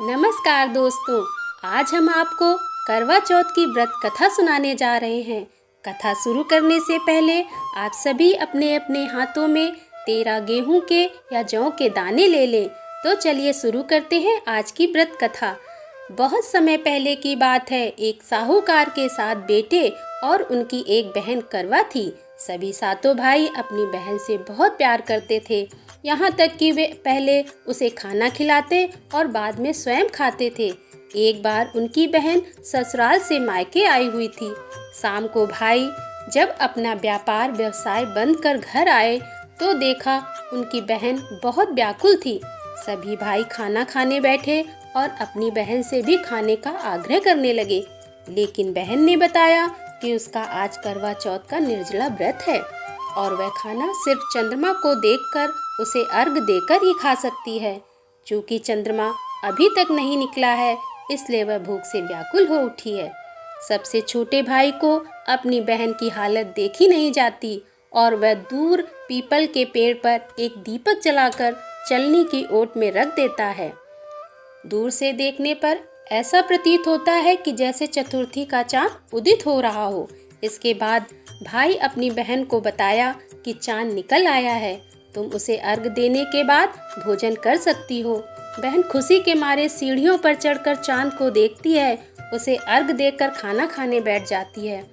नमस्कार दोस्तों, आज हम आपको करवा चौथ की व्रत कथा सुनाने जा रहे हैं। कथा शुरू करने से पहले आप सभी अपने अपने हाथों में 13 गेहूं के या जौ के दाने ले लें। तो चलिए शुरू करते हैं आज की व्रत कथा। बहुत समय पहले की बात है। एक साहूकार के 7 बेटे और उनकी एक बहन करवा थी। सभी सातों भाई अपनी बहन से बहुत प्यार करते थे, यहाँ तक कि वे पहले उसे खाना खिलाते और बाद में स्वयं खाते थे। एक बार उनकी बहन ससुराल से मायके आई हुई थी। शाम को भाई जब अपना व्यापार व्यवसाय बंद कर घर आए तो देखा उनकी बहन बहुत व्याकुल थी। सभी भाई खाना खाने बैठे और अपनी बहन से भी खाने का आग्रह करने लगे, लेकिन बहन ने बताया कि उसका आज करवा चौथ का निर्जला व्रत है और वह खाना सिर्फ चंद्रमा को देखकर उसे अर्घ देकर ही खा सकती है। चूँकि चंद्रमा अभी तक नहीं निकला है, इसलिए वह भूख से व्याकुल हो उठी है। सबसे छोटे भाई को अपनी बहन की हालत देखी नहीं जाती और वह दूर पीपल के पेड़ पर एक दीपक जलाकर चलनी की ओट में रख देता है। दूर से देखने पर ऐसा प्रतीत होता है कि जैसे चतुर्थी का चाँद उदित हो रहा हो। इसके बाद भाई अपनी बहन को बताया कि चाँद निकल आया है, तुम उसे अर्घ देने के बाद भोजन कर सकती हो। बहन खुशी के मारे सीढ़ियों पर चढ़कर चाँद को देखती है, उसे अर्घ देकर खाना खाने बैठ जाती है।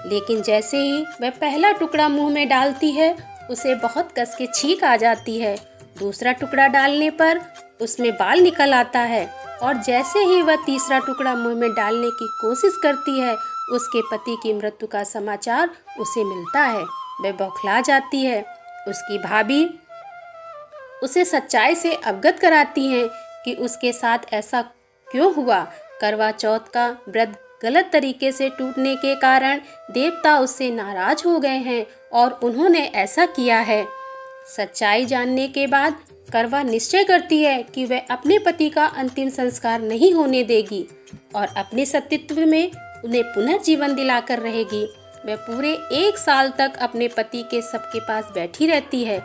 लेकिन जैसे ही वह पहला टुकड़ा मुंह में डालती है, उसे बहुत कस के छींक आ जाती है। दूसरा टुकड़ा डालने पर उसमें बाल निकल आता है और जैसे ही वह तीसरा टुकड़ा मुंह में डालने की कोशिश करती है, उसके पति की मृत्यु का समाचार उसे मिलता है। वह बौखला जाती है। उसकी भाभी उसे सच्चाई से अवगत कराती हैं कि उसके साथ ऐसा क्यों हुआ। करवा चौथ का व्रत गलत तरीके से टूटने के कारण देवता उससे नाराज हो गए हैं और उन्होंने ऐसा किया है। सच्चाई जानने के बाद करवा निश्चय करती है कि वह अपने पति का अंतिम संस्कार नहीं होने देगी और अपने सतीत्व में उन्हें पुनर्जीवन दिलाकर रहेगी। वह पूरे 1 साल तक अपने पति के सबके पास बैठी रहती है,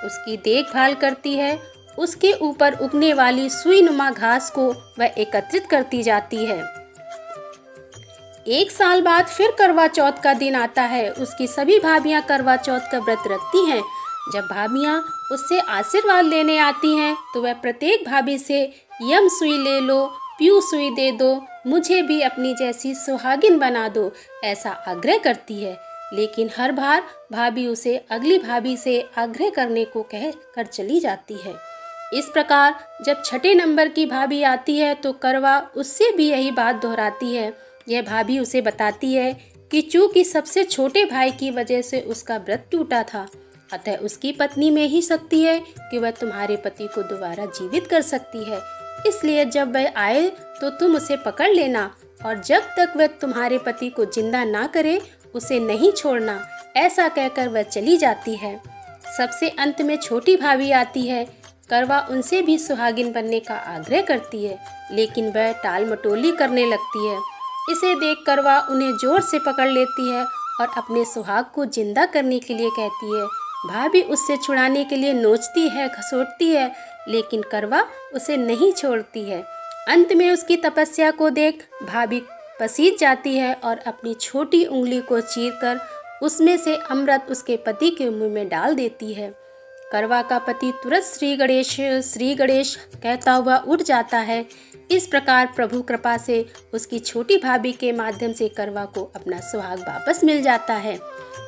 उसकी देखभाल करती है। उसके ऊपर उगने वाली सुईनुमा घास को वह एकत्रित करती जाती है। 1 साल बाद फिर करवा चौथ का दिन आता है। उसकी सभी भाभियां करवा चौथ का व्रत रखती हैं। जब भाभियां उससे आशीर्वाद लेने आती हैं तो वह प्रत्येक भाभी से यम सुई ले लो, प्यू सुई दे दो, मुझे भी अपनी जैसी सुहागिन बना दो, ऐसा आग्रह करती है। लेकिन हर बार भाभी उसे अगली भाभी से आग्रह करने को कह कर चली जाती है। इस प्रकार जब 6ठे नंबर की भाभी आती है तो करवा उससे भी यही बात दोहराती है। यह भाभी उसे बताती है कि चूँकि सबसे छोटे भाई की वजह से उसका व्रत टूटा था, अतः उसकी पत्नी में ही शक्ति है कि वह तुम्हारे पति को दोबारा जीवित कर सकती है। इसलिए जब वह आए तो तुम उसे पकड़ लेना और जब तक वह तुम्हारे पति को जिंदा ना करे उसे नहीं छोड़ना। ऐसा कहकर वह चली जाती है। सबसे अंत में छोटी भाभी आती है। करवा उनसे भी सुहागिन बनने का आग्रह करती है, लेकिन वह टाल मटोली करने लगती है। इसे देख करवा उन्हें जोर से पकड़ लेती है और अपने सुहाग को जिंदा करने के लिए कहती है। भाभी उससे छुड़ाने के लिए नोचती है, घसोटती है, लेकिन करवा उसे नहीं छोड़ती है। अंत में उसकी तपस्या को देख भाभी पसीज जाती है और अपनी छोटी उंगली को चीरकर उसमें से अमृत उसके पति के मुंह में डाल देती है। करवा का पति तुरंत श्री गणेश कहता हुआ उठ जाता है। इस प्रकार प्रभु कृपा से उसकी छोटी भाभी के माध्यम से करवा को अपना सुहाग वापस मिल जाता है।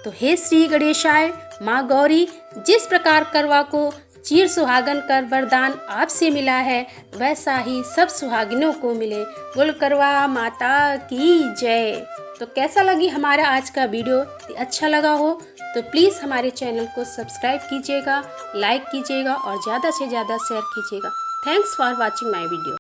तो हे श्री गणेशाय, माँ गौरी, जिस प्रकार करवा को चीर सुहागन कर वरदान आपसे मिला है, वैसा ही सब सुहागिनों को मिले। बोल करवा माता की जय। तो कैसा लगी हमारा आज का वीडियो? अच्छा लगा हो तो प्लीज़ हमारे चैनल को सब्सक्राइब कीजिएगा, लाइक कीजिएगा और ज़्यादा से ज़्यादा शेयर कीजिएगा। Thanks for watching my video.